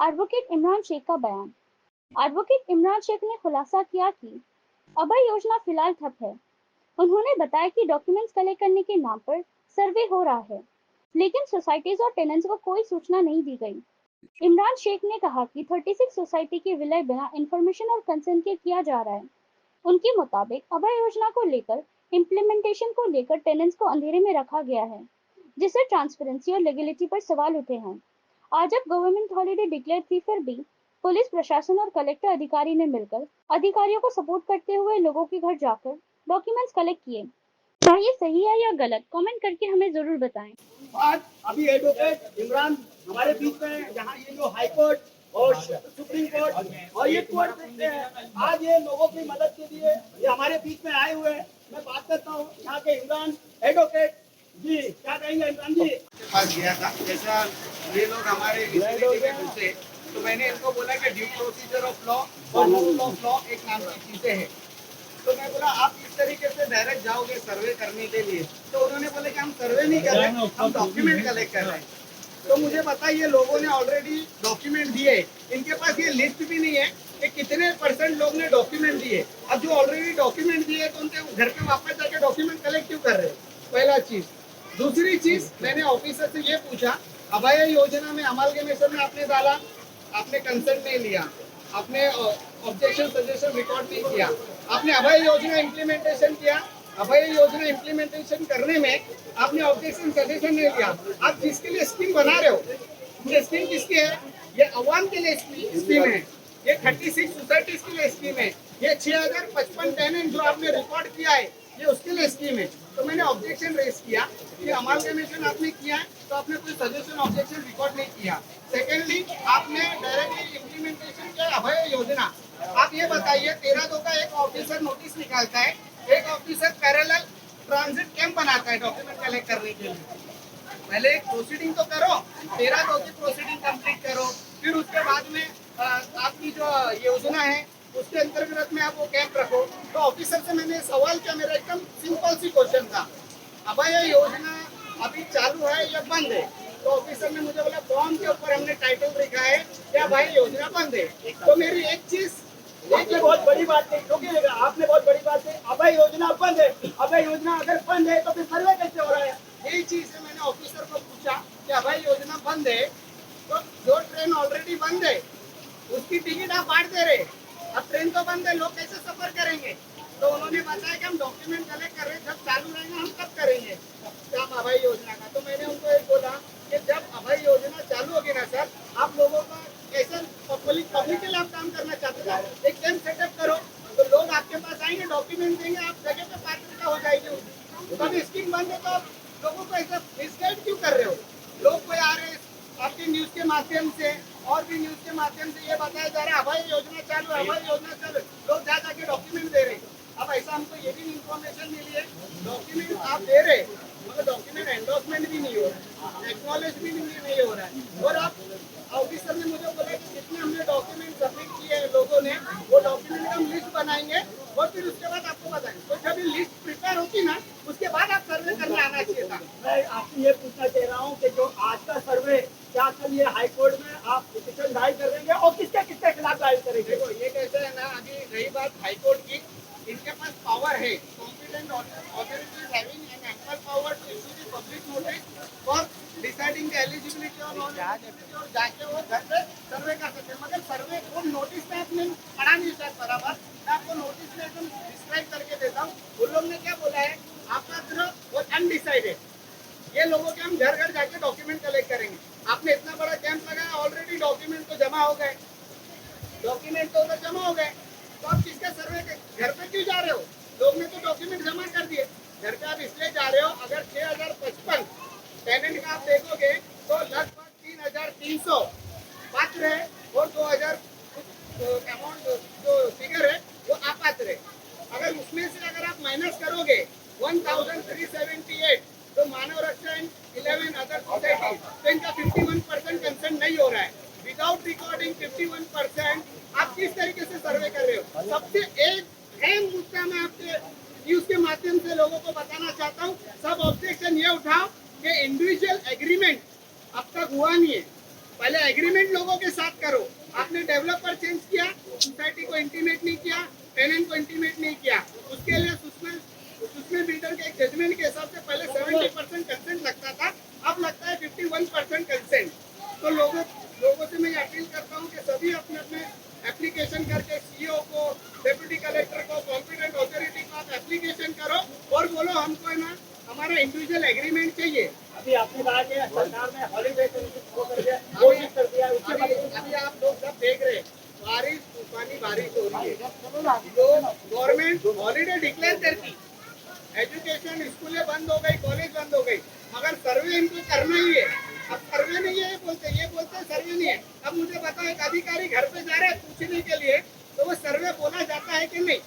Advocate Imran Sheikh का बयान। Advocate Imran Sheikh ने खुलासा किया कि अभय योजना फिलहाल ठप है। उन्होंने बताया कि डॉक्यूमेंट्स कलेक्ट करने के नाम पर सर्वे हो रहा है, लेकिन सोसाइटीज और टेनेंट्स को कोई सूचना नहीं दी गई। इमरान शेख ने कहा कि 36 सोसाइटी की विलय बिना इंफॉर्मेशन और कंसेंट के किया जा रहा है। उनके मुताबिक अभय योजना को लेकर इम्प्लीमेंटेशन को लेकर टेनेंट्स को अंधेरे में रखा गया है, जिससे ट्रांसपेरेंसी और लेगलिटी पर सवाल उठे हैं। आज जब गवर्नमेंट हॉलीडे डिक्लेयर थी, फिर भी पुलिस प्रशासन और कलेक्टर अधिकारी ने मिलकर अधिकारियों को सपोर्ट करते हुए लोगों के घर जाकर डॉक्यूमेंट्स कलेक्ट किए। क्या ये सही है या गलत? कमेंट करके हमें जरूर बताएं। आज अभी एडवोकेट इमरान हमारे बीच में है, जहाँ ये जो हाई कोर्ट और सुप्रीम कोर्ट और ये कोर्ट देखते हैं, आज ये लोगों की मदद के लिए ये हमारे बीच में आए हुए हैं। मैं बात करता हूँ यहाँ के इमरान एडवोकेट जी, क्या कहेंगे इमरान जी? पास गया था, जैसा ये लोग हमारे घुसे, तो मैंने इनको बोला कि ड्यू प्रोसीजर ऑफ लॉ और रूल ऑफ लॉ एक नाम की चीजें हैं। तो मैं बोला आप इस तरीके से डायरेक्ट जाओगे सर्वे करने के लिए, तो उन्होंने बोले कि हम सर्वे नहीं कर रहे, हम डॉक्यूमेंट कलेक्ट कर रहे हैं। तो मुझे बताइए, लोगों ने ऑलरेडी डॉक्यूमेंट दिए, इनके पास ये लिस्ट भी नहीं है कि कितने % लोग ने डॉक्यूमेंट दिए। अब जो ऑलरेडी डॉक्यूमेंट दिए तो उनके घर पे वापस जाके डॉक्यूमेंट कलेक्ट क्यों कर रहे हो? पहला चीज। दूसरी चीज, मैंने ऑफिसर से ये पूछा, अभय योजना में अमालगमेशन में आपने डाला, आपने कंसर्न नहीं लिया, आपने ऑब्जेक्शन सजेशन रिकॉर्ड नहीं किया, आपने अभय योजना इम्प्लीमेंटेशन किया, अभय योजना इम्प्लीमेंटेशन करने में आपने ऑब्जेक्शन सजेशन नहीं लिया। आप जिसके लिए स्कीम बना रहे हो, ये स्कीम किसकी है? ये अवाम के लिए स्कीम है, ये 36 सोसाइटीज के लिए स्कीम है, ये 6055 टेनेंट जो आपने रिकॉर्ड किया है ये उसके लिए स्कीम है। तो मैंने ऑब्जेक्शन रेज किया कि अमालगमेशन आपने किया है तो आपने कोई सजेशन ऑब्जेक्शन रिकॉर्ड नहीं किया। सेकेंडली, आपने डायरेक्टली इम्प्लीमेंटेशन किया अभय योजना। आप ये बताइए, 13/2 का एक ऑफिसर नोटिस निकालता है, एक ऑफिसर पैरेलल ट्रांजिट कैंप बनाता है डॉक्यूमेंट कलेक्ट करने के लिए। पहले एक प्रोसीडिंग तो करो, 13/2 की प्रोसीडिंग कंप्लीट करो, फिर उसके बाद में आपकी जो योजना है उसके अंतर्गत में आप वो कैंप रखो। तो ऑफिसर से मैंने सवाल किया, मेरा एकदम सिंपल सी क्वेश्चन था, अभय योजना अभी चालू है या बंद है? तो ऑफिसर ने मुझे बोला फॉर्म के ऊपर हमने टाइटल लिखा है कि अभय योजना बंद है। तो मेरी एक चीज, आपने बहुत बड़ी बात कही, क्योंकि आपने बहुत बड़ी बात कही, अभय योजना बंद है। अभय योजना अगर बंद है तो फिर सर्वे कैसे हो रहा है? यही चीज है, मैंने ऑफिसर को पूछा कि अभय योजना बंद है तो जो ट्रेन ऑलरेडी बंद है उसकी टिकट आप बांट दे रहे, अब ट्रेन तो बंद है, लोग कैसे सफर करेंगे? तो उन्होंने बताया कि हम डॉक्यूमेंट कलेक्ट कर रहे हैं, जब चालू रहेंगे हम तब करेंगे काम अभय योजना का। तो मैंने उनको एक बोला कि जब अभय योजना चालू होगी ना सर, आप लोगों का कैसे पब्लिक के लिए आप काम करना चाहते हैं, एक कैंप सेटअप करो तो लोग आपके पास आएंगे, डॉक्यूमेंट देंगे, आप जगह पे पात्रता हो जाएगी। तब स्कीम बंद है तो आप लोगों को ऐसा मिसगाइड क्यों कर रहे हो? लोग कोई आ रहे हैं आपके न्यूज के माध्यम से और भी न्यूज के माध्यम से ये बताया जा रहा है अभय योजना चालू है, अभय योजना चालू, लोग जा जाके डॉक्यूमेंट दे रहे हैं। अब ऐसा हमको ये भी इंफॉर्मेशन मिली है, डॉक्यूमेंट आप दे रहे मगर डॉक्यूमेंट एंडोर्समेंट भी नहीं हो रहा है, एक्नॉलेज भी नहीं हो रहा है। और आप ऑफिसर ने मुझे बोला कि जितने हमने डॉक्यूमेंट सबमिट किए हैं लोगों ने, वो डॉक्यूमेंट का हम लिस्ट बनाएंगे और फिर उसके बाद आपको बताएंगे। तो जब ये लिस्ट प्रिपेयर होती ना, उसके बाद आप सर्वे करने आना चाहिए था। मैं आपसे ये पूछना चाह रहा हूँ कि जो आज का सर्वे, क्या कल ये हाई कोर्ट में आप पिटीशन दायर करेंगे और किसके किसके खिलाफ दायर करेंगे? देखो ये कैसे है ना, अभी रही बात हाई कोर्ट की, इनके पास पावर है, competent authorities having an ample power to issue the public notice for deciding the eligibility और नॉन एलिजिबिलिटी, और जाके वो घर पे सर्वे कर सकते हैं। मगर सर्वे वो नोटिस में आपने पढ़ा नहीं शायद बराबर, मैं आपको नोटिस में एकदम डिस्क्राइब करके देता हूँ। उन लोग ने क्या बोला है, आपका सिर्फ वो अनडिसाइडेड, ये लोगों के हम घर घर जाके डॉक्यूमेंट कलेक्ट करेंगे। आपने इतना बड़ा कैंप लगाया, ऑलरेडी डॉक्यूमेंट तो जमा हो गए, डॉक्यूमेंट तो उधर जमा हो गए, तो आप किसके सर्वे के घर पे क्यों जा रहे हो? लोग ने तो डॉक्यूमेंट जमा कर दिए, घर पे आप इसलिए जा रहे हो। अगर 6055 टेनेंट का आप देखोगे तो लगभग 3300 पात्र है और 2000 अमाउंट जो फिगर है वो अपात्र है। अगर उसमें से अगर आप माइनस करोगे 1378, तो मानव रक्षा एंड 11 अदर सोसाइटी, तो इनका 51% कंसर्न नहीं हो रहा है। विदाउट रिकॉर्डिंग 51% आप किस तरीके से सर्वे कर रहे हो? सबसे एक अहम मुद्दा मैं आपके न्यूज के माध्यम से लोगों को बताना चाहता हूँ। सब ऑब्जेक्शन ये उठाओ कि इंडिविजुअल एग्रीमेंट अब तक हुआ नहीं है, पहले एग्रीमेंट लोगों के साथ करो। आपने डेवलपर चेंज किया, सोसाइटी को इंटीमेट नहीं किया, टेनेंट को इंटीमेट नहीं किया, उसके लिए उसमें बिल्डर के एक जजमेंट के हिसाब से पहले 70% कंसेंट लगता था, अब लगता है 51% कंसेंट। तो लोगों से मैं अपील करता हूँ कि सभी अपने अपने एप्लीकेशन करके सीईओ को, डेप्यूटी कलेक्टर को, कॉम्पिटेंट अथॉरिटी को आप एप्लीकेशन करो और बोलो हमको है ना हमारा इंडिविजुअल एग्रीमेंट चाहिए। अभी आपने कहा कि सरकार ने हॉलीडे को कर दिया, घोषित कर दिया, उसके बाद अभी आप लोग सब देख रहे हैं बारिश तूफानी बारिश हो रही है, तो गवर्नमेंट हॉलीडे डिक्लेयर करती, एजुकेशन स्कूलें बंद हो गई, कॉलेज बंद हो गई, मगर सर्वे इनको करना ही है। अब सर्वे नहीं है ये बोलते सर्वे नहीं है। अब मुझे बताओ एक अधिकारी घर पे जा रहे हैं पूछने के लिए, तो वो सर्वे बोला जाता है कि नहीं?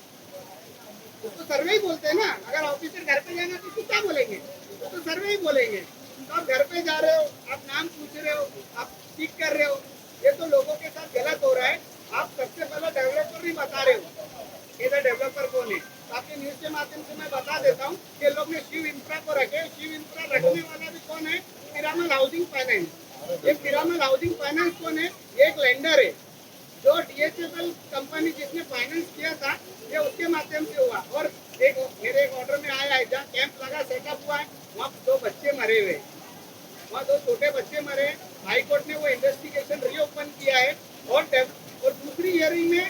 उसको सर्वे ही बोलते हैं ना। अगर ऑफिसर घर पे जाएगा तो उसको क्या बोलेंगे? तो सर्वे ही बोलेंगे। तो आप घर पे जा रहे हो, आप नाम पूछ रहे हो, आप ठीक कर रहे हो, ये तो लोगों के साथ गलत हो रहा है। आप सबसे पहले डेवलपर नहीं बता रहे हो, इधर डेवलपर कौन है? आपके न्यूज के माध्यम से मैं बता देता हूँ कि लोग ने शिव इंफ्रा को रखे। शिव इंफ्रा रखने वाला भी कौन है? Piramal housing finance. ये पिरामल हाउसिंग फाइनेंस कौन है? ये एक लेंडर है। जो डीएचएफएल कंपनी जिसने फाइनेंस किया था, ये उसके माध्यम से हुआ। और मेरे एक ऑर्डर में आया है, जहाँ कैंप लगा सेटअप हुआ है, वहाँ 2 बच्चे मरे हुए, वहाँ 2 छोटे बच्चे मरे। हाई कोर्ट ने वो इन्वेस्टिगेशन रीओपन किया है। और दूसरी हियरिंग में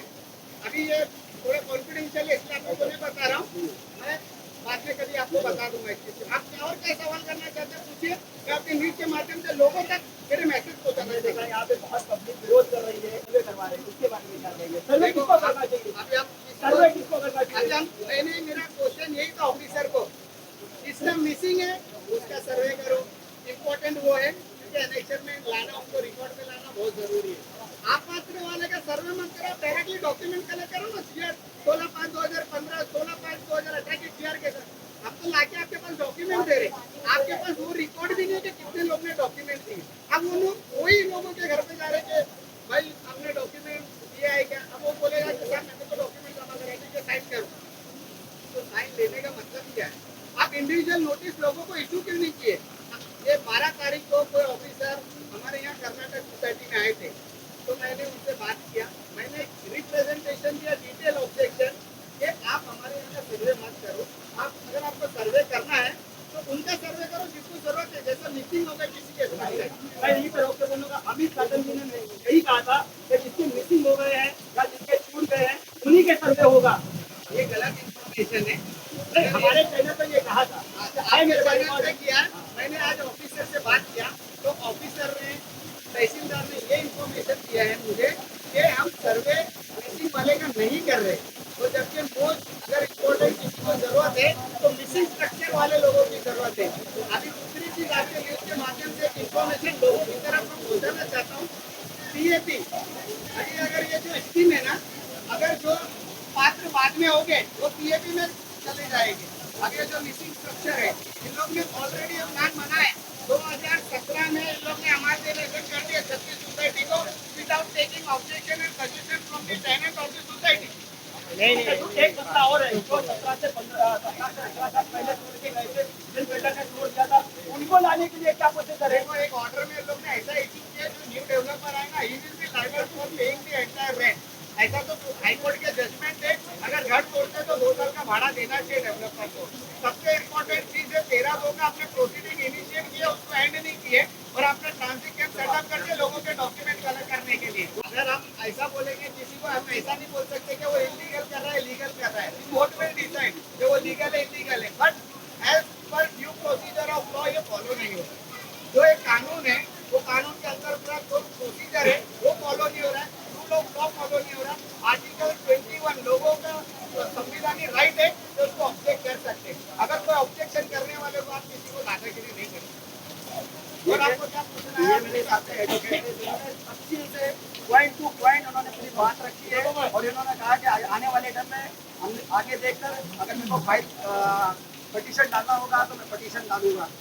अभी ये थोड़ा कॉन्फिडेंशियल है, इसलिए आपको नहीं बता रहा हूँ, मैं बाद में कभी आपको बता दूंगा इस चीज से। आप क्या और क्या सवाल करना चाहते हैं पूछिए, मैं आपके न्यूज के माध्यम से लोगों तक मेरे मैसेज पहुंचाना देखा चाहिए। यहाँ पे बहुत पब्लिक विरोध कर रही है, सर्वे करवा रहे हैं, उसके बारे में क्या कहेंगे? सर्वे किसको करना चाहिए? अभी आप सर्वे किसको करना चाहिए? मैंने मेरा क्वेश्चन यही था ऑफिसर को, जिसका मिसिंग है उसका सर्वे करो। इम्पोर्टेंट वो है क्योंकि एनेक्शन में लाना, उनको रिकॉर्ड में लाना बहुत जरूरी है। आप मात्र वाले का सर्वे मत करो, डायरेक्टली डॉक्यूमेंट कलेक्ट करो ना। सीआर 16/5/2015, 16/5/2018 के सीआर के साथ अब तो लाके आपके पास डॉक्यूमेंट दे रहे, आपके पास वो रिकॉर्ड भी नहीं है कि कितने लोग ने डॉक्यूमेंट दिए। अब वो लोग वही लोगों के घर पे जा रहे कि भाई हमने डॉक्यूमेंट दिया है क्या? अब वो बोलेगा कि सर मैंने तो डॉक्यूमेंट जमा करा है, साइन करो। तो साइन लेने का मतलब क्या है? आप इंडिविजुअल नोटिस लोगों को इशू क्यों नहीं किए? ये 12 तारीख को कोई ऑफिसर हमारे यहाँ कर्नाटक सोसाइटी में आए थे, तो मैंने उनसे बात किया, मैंने रिप्रेजेंटेशन दिया, डिटेल ऑब्जेक्शन कि आप हमारे यहाँ का सर्वे मत करो। आप अगर आपको सर्वे करना है तो उनका सर्वे करो जिसको जरूरत है। जैसा मिसिंग होगा किसी के मैं यही पे रोक के बोलूंगा, अमित काटन जी ने यही कहा था कि जिसके मिसिंग हो गए हैं या जिसके छूट गए हैं उन्हीं के सर्वे होगा। ये गलत इन्फॉर्मेशन है। नहीं, हमारे चैनल पर ये कहा था। आए मेरे चैनल पे किया, मैंने आज ऑफिसर से बात किया तो ऑफिसर ने, तहसीलदार ने ये इन्फॉर्मेशन दिया है मुझे कि हम सर्वे मिसिंग वाले का नहीं कर रहे। तो जबकि मोस्ट अगर इम्पोर्टेंट किसी को जरूरत है तो मिसिंग स्ट्रक्चर वाले लोगों की जरूरत है। अभी दूसरी चीज आपके न्यूज के माध्यम से इन्फॉर्मेशन लोगों की तरफ मैं पहुंचाना चाहता हूँ। पीएपी अभी अगर ये जो स्कीम है ना, अगर जो पात्र बाद में हो गए वो पीएपी में चले जाएंगे। अब ये जो मिसिंग स्ट्रक्चर है, इन लोग ने ऑलरेडी प्लान बनाया। 2017 में इन लोग ने हमारे इलेक्शन कर दिया 36 सोसाइटी को without taking objection and suggestion from the tenant of the society. नहीं, एक मसला और है, जो 17 से 18 साल पहले छोड़ के गए थे, जिन बिल्डर ने छोड़ दिया था, उनको लाने के लिए क्या प्रोसेसर है? एक ऑर्डर में इन लोग ने ऐसा इशू किया, जो न्यू डेवलपर आएगा he will be liable for paying the entire rent. ऐसा तो हाईकोर्ट के जजमेंट है, अगर घर तोड़ते तो 2 साल का भाड़ा देना चाहिए डेवलपर को। सबसे इम्पोर्टेंट चीज है 13 लोग आपने प्रोसीडिंग इनिशिएट किया, उसको एंड नहीं किए और आपने ट्रांजिट कैंप सेटअप करके लोगों के डॉक्यूमेंट कलेक्ट करने के लिए। अगर हम ऐसा बोलेंगे किसी को, हम ऐसा नहीं बोल सकते कि वो इलीगल कर रहा है, लीगल कर रहा है। कोर्ट विल डिसाइड कि वो लीगल है इलीगल है, but as per due procedure of law ये फॉलो नहीं होता। जो एक कानून है वो कानून के अंदर पूरा जो प्रोसीजर है वो फॉलो नहीं हो रहा है, रूल ऑफ लॉ फॉलो नहीं हो रहा है। आर्टिकल 21 लोगों का संविधानिक राइट है तो उसको ऑब्जेक्ट कर सकते हैं। अगर कोई ऑब्जेक्शन करने वाले को आप किसी को दादागिरी नहीं करें। और आपको क्या पूछना है? मेरे हिसाब से एडवोकेट अच्छी से पॉइंट टू पॉइंट उन्होंने अपनी बात रखी है और इन्होंने कहा कि आने वाले टाइम में हम आगे देखकर अगर मेरे को फाइल पिटीशन डालना होगा तो मैं पिटीशन डालूंगा।